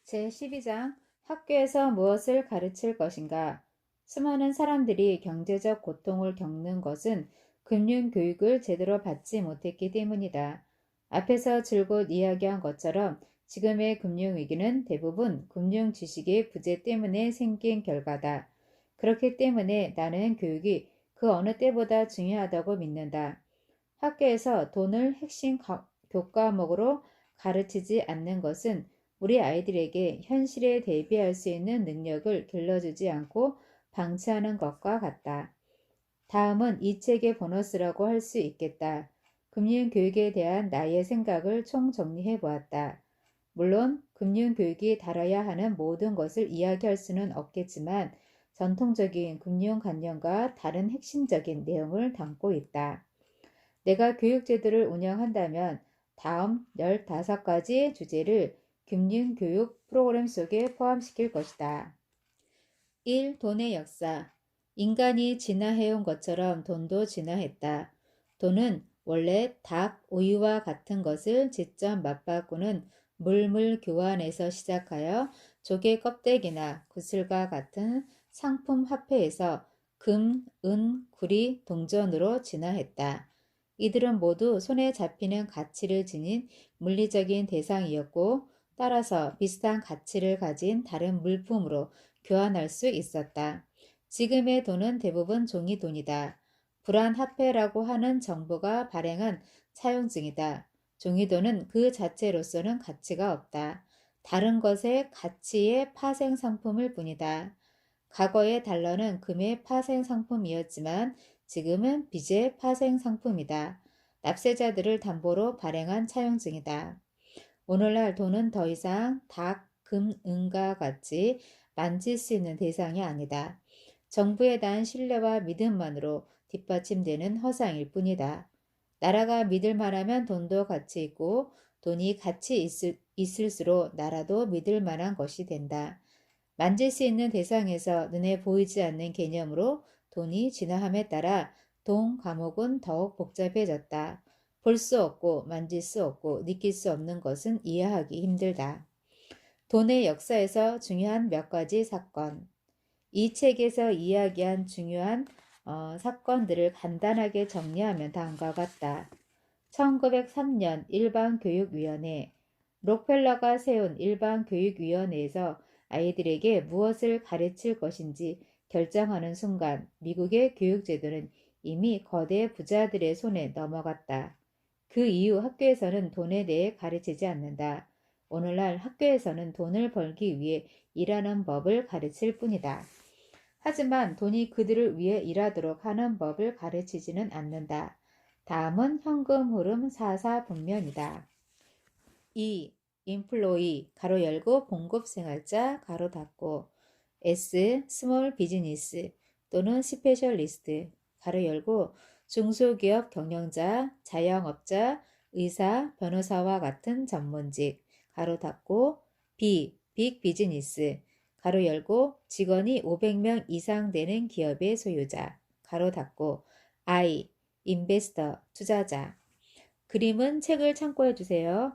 제12장 학교에서 무엇을 가르칠 것인가? 수많은 사람들이 경제적 고통을 겪는 것은 금융교육을 제대로 받지 못했기 때문이다. 앞에서 줄곧 이야기한 것처럼 지금의 금융위기는 대부분 금융 지식의 부재 때문에 생긴 결과다. 그렇기 때문에 나는 교육이 그 어느 때보다 중요하다고 믿는다. 학교에서 돈을 핵심 교과목으로 가르치지 않는 것은 우리 아이들에게 현실에 대비할 수 있는 능력을 길러주지 않고 방치하는 것과 같다. 다음은 이 책의 보너스라고 할 수 있겠다. 금융교육에 대한 나의 생각을 총정리해 보았다. 물론 금융교육이 다뤄야 하는 모든 것을 이야기할 수는 없겠지만 전통적인 금융관념과 다른 핵심적인 내용을 담고 있다. 내가 교육제도를 운영한다면 다음 15가지 주제를 금융교육 프로그램 속에 포함시킬 것이다. 1. 돈의 역사. 인간이 진화해온 것처럼 돈도 진화했다. 돈은 원래 닭, 우유와 같은 것을 직접 맞바꾸는 물물 교환에서 시작하여 조개 껍데기나 구슬과 같은 상품 화폐에서 금, 은, 구리, 동전으로 진화했다. 이들은 모두 손에 잡히는 가치를 지닌 물리적인 대상이었고 따라서 비슷한 가치를 가진 다른 물품으로 교환할 수 있었다. 지금의 돈은 대부분 종이돈이다. 불안화폐라고 하는 정부가 발행한 차용증이다. 종이돈은 그 자체로서는 가치가 없다. 다른 것의 가치의 파생 상품일 뿐이다. 과거의 달러는 금의 파생 상품이었지만 지금은 빚의 파생 상품이다. 납세자들을 담보로 발행한 차용증이다. 오늘날 돈은 더 이상 닭, 금, 은과 같이 만질 수 있는 대상이 아니다. 정부에 대한 신뢰와 믿음만으로 뒷받침되는 허상일 뿐이다. 나라가 믿을 만하면 돈도 가치 있고 돈이 가치 있을수록 나라도 믿을 만한 것이 된다. 만질 수 있는 대상에서 눈에 보이지 않는 개념으로 돈이 진화함에 따라 돈 과목은 더욱 복잡해졌다. 볼 수 없고 만질 수 없고 느낄 수 없는 것은 이해하기 힘들다. 돈의 역사에서 중요한 몇 가지 사건. 이 책에서 이야기한 중요한 사건들을 간단하게 정리하면 다음과 같다. 1903년 일반교육위원회. 록펠러가 세운 일반교육위원회에서 아이들에게 무엇을 가르칠 것인지 결정하는 순간 미국의 교육제도는 이미 거대 부자들의 손에 넘어갔다. 그 이후 학교에서는 돈에 대해 가르치지 않는다. 오늘날 학교에서는 돈을 벌기 위해 일하는 법을 가르칠 뿐이다. 하지만 돈이 그들을 위해 일하도록 하는 법을 가르치지는 않는다. 다음은 현금 흐름 사사분면이다. 2. 인플로이 가로 열고 봉급생활자 가로 닫고 S. 스몰 비즈니스 또는 스페셜리스트 가로 열고 중소기업 경영자, 자영업자, 의사, 변호사와 같은 전문직 가로 닫고 B. 빅 비즈니스 가로 열고 직원이 500명 이상 되는 기업의 소유자 가로 닫고 I. 인베스터 투자자. 그림은 책을 참고해 주세요.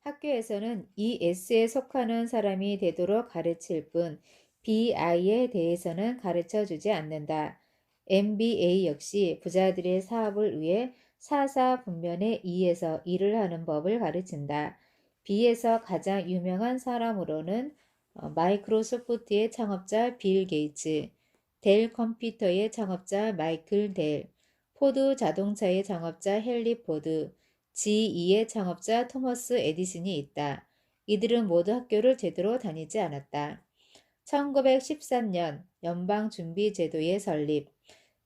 학교에서는 이 S에 속하는 사람이 되도록 가르칠 뿐 BI에 대해서는 가르쳐 주지 않는다. MBA 역시 부자들의 사업을 위해 사사분면의 E에서 일을 하는 법을 가르친다. B에서 가장 유명한 사람으로는 마이크로소프트의 창업자 빌 게이츠, 델 컴퓨터의 창업자 마이클 델, 포드 자동차의 창업자 헨리 포드, GE의 창업자 토머스 에디슨이 있다. 이들은 모두 학교를 제대로 다니지 않았다. 1913년 연방준비제도의 설립.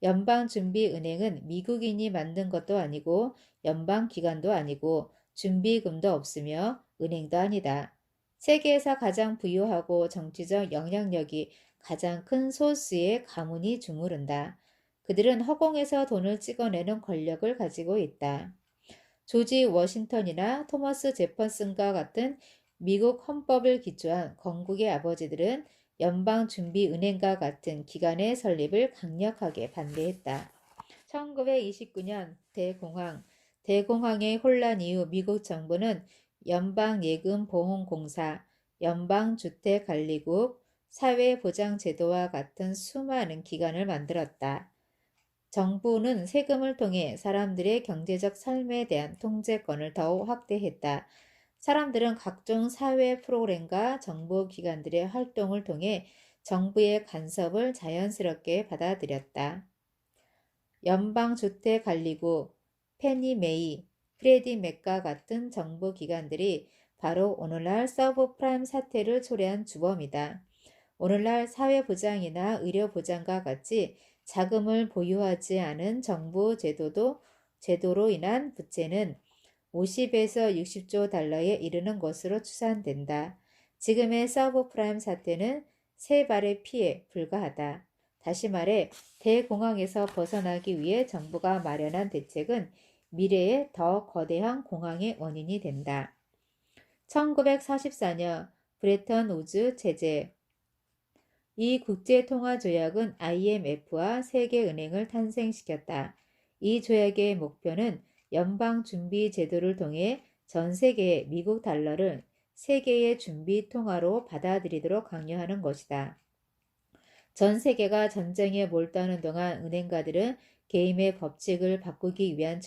연방준비은행은 미국인이 만든 것도 아니고 연방기관도 아니고 준비금도 없으며 은행도 아니다. 세계에서 가장 부유하고 정치적 영향력이 가장 큰 소수의 가문이 주무른다. 그들은 허공에서 돈을 찍어내는 권력을 가지고 있다. 조지 워싱턴이나 토머스 제퍼슨과 같은 미국 헌법을 기초한 건국의 아버지들은 연방준비은행과 같은 기관의 설립을 강력하게 반대했다. 1929년 대공황의 혼란 이후 미국 정부는 연방예금보험공사, 연방주택관리국, 사회보장제도와 같은 수많은 기관을 만들었다. 정부는 세금을 통해 사람들의 경제적 삶에 대한 통제권을 더욱 확대했다. 사람들은 각종 사회 프로그램과 정보기관들의 활동을 통해 정부의 간섭을 자연스럽게 받아들였다. 연방주택관리국, 페니 메이, 프레디 맥과 같은 정부기관들이 바로 오늘날 서브프라임 사태를 초래한 주범이다. 오늘날 사회보장이나 의료보장과 같이 자금을 보유하지 않은 정부 제도로 인한 부채는 50에서 60조 달러에 이르는 것으로 추산된다. 지금의 서브프라임 사태는 세 발의 피에 불과하다. 다시 말해 대공황에서 벗어나기 위해 정부가 마련한 대책은 미래의 더 거대한 공황의 원인이 된다. 1944년 브레턴 우즈 체제. 이 국제통화조약은 IMF와 세계은행을 탄생시켰다. 이 조약의 목표는 연방준비제도를 통해 전 세계의 미국 달러를 세계의 준비통화로 받아들이도록 강요하는 것이다. 전 세계가 전쟁에 몰두하는 동안 은행가들은 게임의 법칙을 바꾸기 위한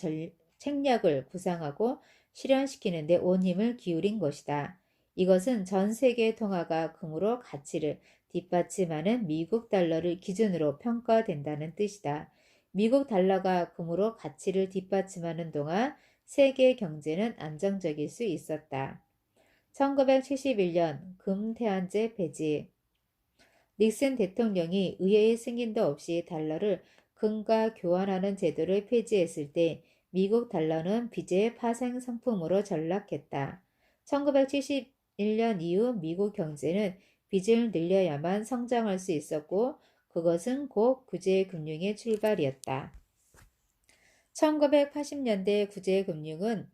책략을 구상하고 실현시키는 데 온 힘을 기울인 것이다. 이것은 전 세계 통화가 금으로 가치를 뒷받침하는 미국 달러를 기준으로 평가된다는 뜻이다. 미국 달러가 금으로 가치를 뒷받침하는 동안 세계 경제는 안정적일 수 있었다. 1971년 금 태환제 폐지. 닉슨 대통령이 의회의 승인도 없이 달러를 금과 교환하는 제도를 폐지했을 때 미국 달러는 빚의 파생 상품으로 전락했다. 1971년 이후 미국 경제는 빚을 늘려야만 성장할 수 있었고 그것은 곧 구제금융의 출발이었다. 1980년대 구제금융은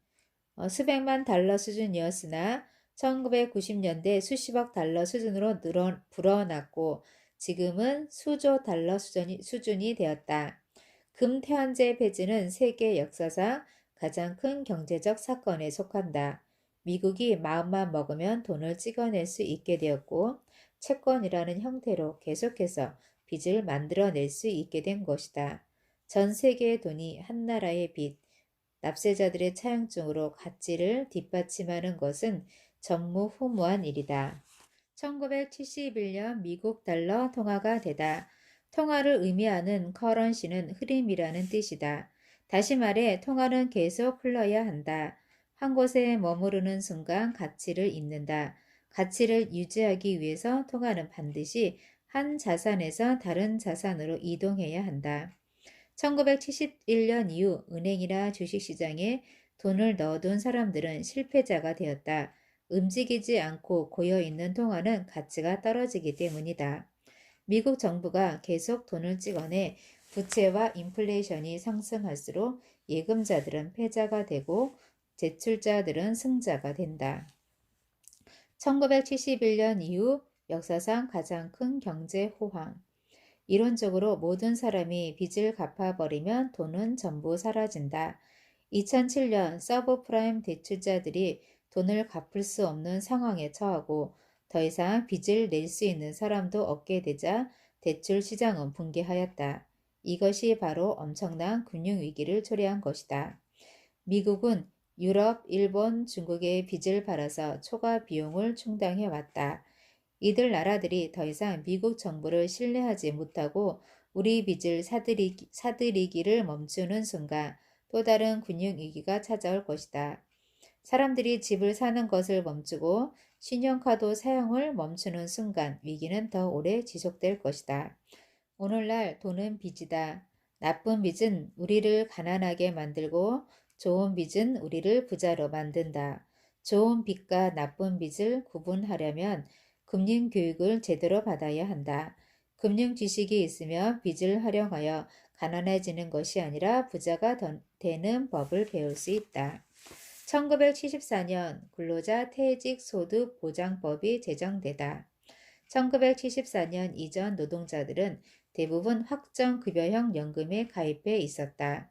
수백만 달러 수준이었으나 1990년대 수십억 달러 수준으로 불어났고 지금은 수조 달러 수준이 되었다. 금 태환제 폐지는 세계 역사상 가장 큰 경제적 사건에 속한다. 미국이 마음만 먹으면 돈을 찍어낼 수 있게 되었고 채권이라는 형태로 계속해서 빚을 만들어낼 수 있게 된 것이다. 전 세계의 돈이 한 나라의 빚, 납세자들의 차용증으로 가치를 뒷받침하는 것은 전무후무한 일이다. 1971년 미국 달러 통화가 되다. 통화를 의미하는 커런시는 흐름이라는 뜻이다. 다시 말해 통화는 계속 흘러야 한다. 한 곳에 머무르는 순간 가치를 잃는다. 가치를 유지하기 위해서 통화는 반드시 한 자산에서 다른 자산으로 이동해야 한다. 1971년 이후 은행이나 주식시장에 돈을 넣어둔 사람들은 실패자가 되었다. 움직이지 않고 고여있는 통화는 가치가 떨어지기 때문이다. 미국 정부가 계속 돈을 찍어내 부채와 인플레이션이 상승할수록 예금자들은 패자가 되고 제출자들은 승자가 된다. 1971년 이후 역사상 가장 큰 경제 호황. 이론적으로 모든 사람이 빚을 갚아버리면 돈은 전부 사라진다. 2007년 서브프라임 대출자들이 돈을 갚을 수 없는 상황에 처하고 더 이상 빚을 낼 수 있는 사람도 없게 되자 대출 시장은 붕괴하였다. 이것이 바로 엄청난 금융위기를 초래한 것이다. 미국은 유럽, 일본, 중국의 빚을 팔아서 초과 비용을 충당해 왔다. 이들 나라들이 더 이상 미국 정부를 신뢰하지 못하고 우리 빚을 사들이기를 멈추는 순간 또 다른 금융위기가 찾아올 것이다. 사람들이 집을 사는 것을 멈추고 신용카드 사용을 멈추는 순간 위기는 더 오래 지속될 것이다. 오늘날 돈은 빚이다. 나쁜 빚은 우리를 가난하게 만들고 좋은 빚은 우리를 부자로 만든다. 좋은 빚과 나쁜 빚을 구분하려면 금융교육을 제대로 받아야 한다. 금융 지식이 있으면 빚을 활용하여 가난해지는 것이 아니라 부자가 되는 법을 배울 수 있다. 1974년 근로자 퇴직소득 보장법이 제정되다. 1974년 이전 노동자들은 대부분 확정급여형 연금에 가입해 있었다.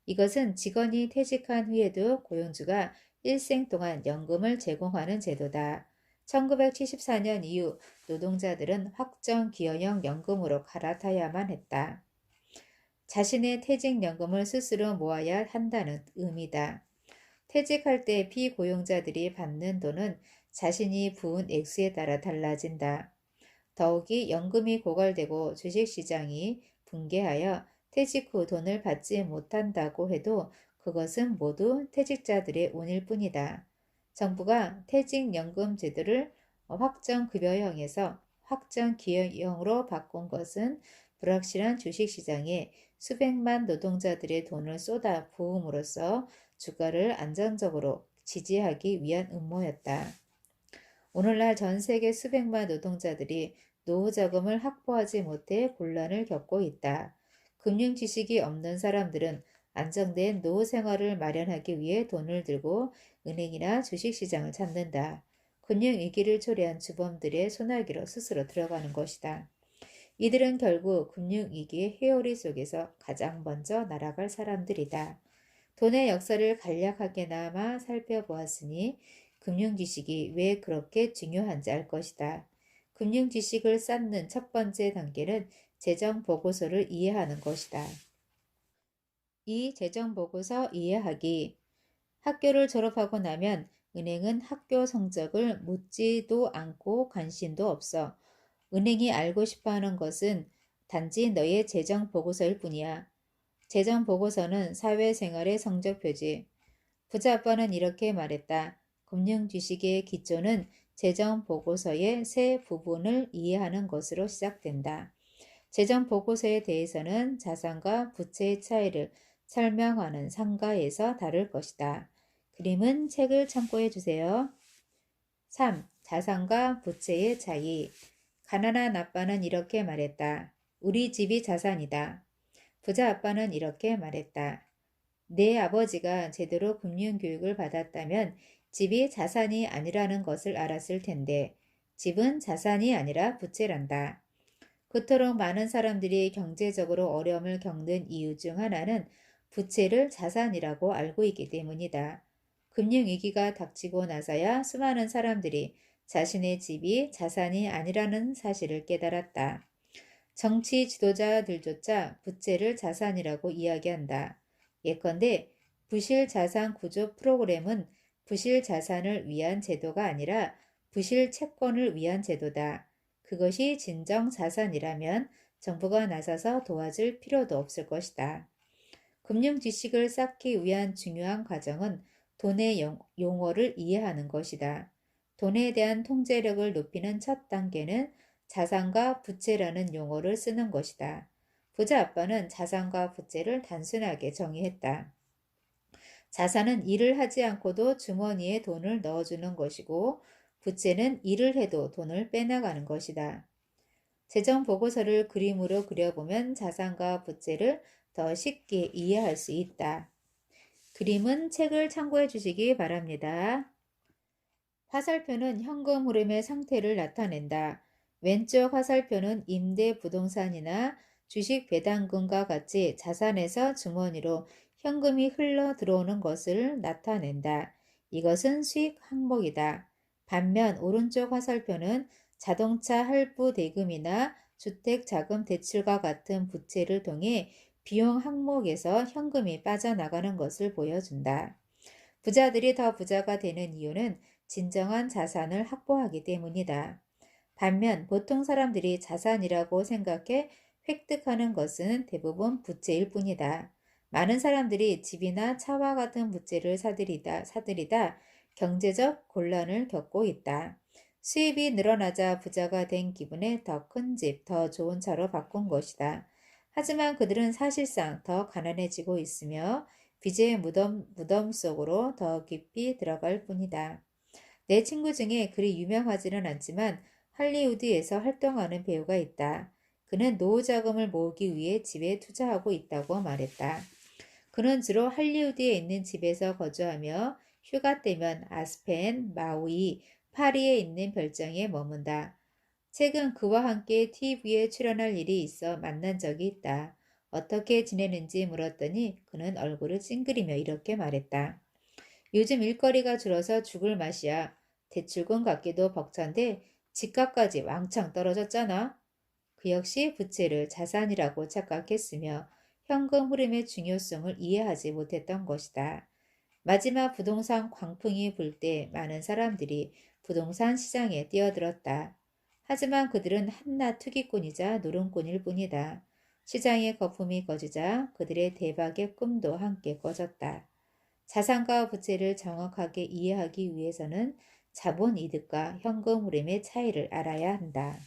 이것은 직원이 퇴직한 후에도 고용주가 일생 동안 연금을 제공하는 제도다. 1974년 이후 노동자들은 확정 기여형 연금으로 갈아타야만 했다. 자신의 퇴직연금을 스스로 모아야 한다는 의미다. 퇴직할 때 피고용자들이 받는 돈은 자신이 부은 액수에 따라 달라진다. 더욱이 연금이 고갈되고 주식시장이 붕괴하여 퇴직 후 돈을 받지 못한다고 해도 그것은 모두 퇴직자들의 운일 뿐이다. 정부가 퇴직연금 제도를 확정급여형에서 확정기여형으로 바꾼 것은 불확실한 주식시장에 수백만 노동자들의 돈을 쏟아 부음으로써 주가를 안정적으로 지지하기 위한 음모였다. 오늘날 전 세계 수백만 노동자들이 노후 자금을 확보하지 못해 곤란을 겪고 있다. 금융 지식이 없는 사람들은 안정된 노후 생활을 마련하기 위해 돈을 들고 은행이나 주식시장을 찾는다. 금융위기를 초래한 주범들의 소나기로 스스로 들어가는 것이다. 이들은 결국 금융위기의 회오리 속에서 가장 먼저 날아갈 사람들이다. 돈의 역사를 간략하게나마 살펴보았으니 금융지식이 왜 그렇게 중요한지 알 것이다. 금융지식을 쌓는 첫 번째 단계는 재정보고서를 이해하는 것이다. 이 재정보고서 이해하기. 학교를 졸업하고 나면 은행은 학교 성적을 묻지도 않고 관심도 없어. 은행이 알고 싶어 하는 것은 단지 너의 재정보고서일 뿐이야. 재정보고서는 사회생활의 성적표지. 부자 아빠는 이렇게 말했다. 금융 지식의 기초는 재정보고서의 세 부분을 이해하는 것으로 시작된다. 재정보고서에 대해서는 자산과 부채의 차이를 설명하는 상가에서 다룰 것이다. 그림은 책을 참고해 주세요. 3. 자산과 부채의 차이. 가난한 아빠는 이렇게 말했다. 우리 집이 자산이다. 부자 아빠는 이렇게 말했다. 내 아버지가 제대로 금융교육을 받았다면 집이 자산이 아니라는 것을 알았을 텐데 집은 자산이 아니라 부채란다. 그토록 많은 사람들이 경제적으로 어려움을 겪는 이유 중 하나는 부채를 자산이라고 알고 있기 때문이다. 금융위기가 닥치고 나서야 수많은 사람들이 자신의 집이 자산이 아니라는 사실을 깨달았다. 정치 지도자들조차 부채를 자산이라고 이야기한다. 예컨대 부실 자산 구조 프로그램은 부실 자산을 위한 제도가 아니라 부실 채권을 위한 제도다. 그것이 진정 자산이라면 정부가 나서서 도와줄 필요도 없을 것이다. 금융 지식을 쌓기 위한 중요한 과정은 돈의 용어를 이해하는 것이다. 돈에 대한 통제력을 높이는 첫 단계는 자산과 부채라는 용어를 쓰는 것이다. 부자 아빠는 자산과 부채를 단순하게 정의했다. 자산은 일을 하지 않고도 주머니에 돈을 넣어주는 것이고 부채는 일을 해도 돈을 빼나가는 것이다. 재정 보고서를 그림으로 그려보면 자산과 부채를 더 쉽게 이해할 수 있다. 그림은 책을 참고해 주시기 바랍니다. 화살표는 현금 흐름의 상태를 나타낸다. 왼쪽 화살표는 임대 부동산이나 주식 배당금과 같이 자산에서 주머니로 현금이 흘러 들어오는 것을 나타낸다. 이것은 수익 항목이다. 반면 오른쪽 화살표는 자동차 할부 대금이나 주택 자금 대출과 같은 부채를 통해 비용 항목에서 현금이 빠져나가는 것을 보여준다. 부자들이 더 부자가 되는 이유는 진정한 자산을 확보하기 때문이다. 반면 보통 사람들이 자산이라고 생각해 획득하는 것은 대부분 부채일 뿐이다. 많은 사람들이 집이나 차와 같은 부채를 사들이다 경제적 곤란을 겪고 있다. 수입이 늘어나자 부자가 된 기분에 더 큰 집, 더 좋은 차로 바꾼 것이다. 하지만 그들은 사실상 더 가난해지고 있으며 빚의 무덤 속으로 더 깊이 들어갈 뿐이다. 내 친구 중에 그리 유명하지는 않지만 할리우드에서 활동하는 배우가 있다. 그는 노후 자금을 모으기 위해 집에 투자하고 있다고 말했다. 그는 주로 할리우드에 있는 집에서 거주하며 휴가 때면 아스펜, 마우이, 파리에 있는 별장에 머문다. 최근 그와 함께 TV에 출연할 일이 있어 만난 적이 있다. 어떻게 지내는지 물었더니 그는 얼굴을 찡그리며 이렇게 말했다. 요즘 일거리가 줄어서 죽을 맛이야. 대출금 갚기도 벅찬데 집값까지 왕창 떨어졌잖아. 그 역시 부채를 자산이라고 착각했으며 현금 흐름의 중요성을 이해하지 못했던 것이다. 마지막 부동산 광풍이 불 때 많은 사람들이 부동산 시장에 뛰어들었다. 하지만 그들은 한낱 투기꾼이자 노름꾼일 뿐이다. 시장의 거품이 꺼지자 그들의 대박의 꿈도 함께 꺼졌다. 자산과 부채를 정확하게 이해하기 위해서는 자본 이득과 현금 흐름의 차이를 알아야 한다.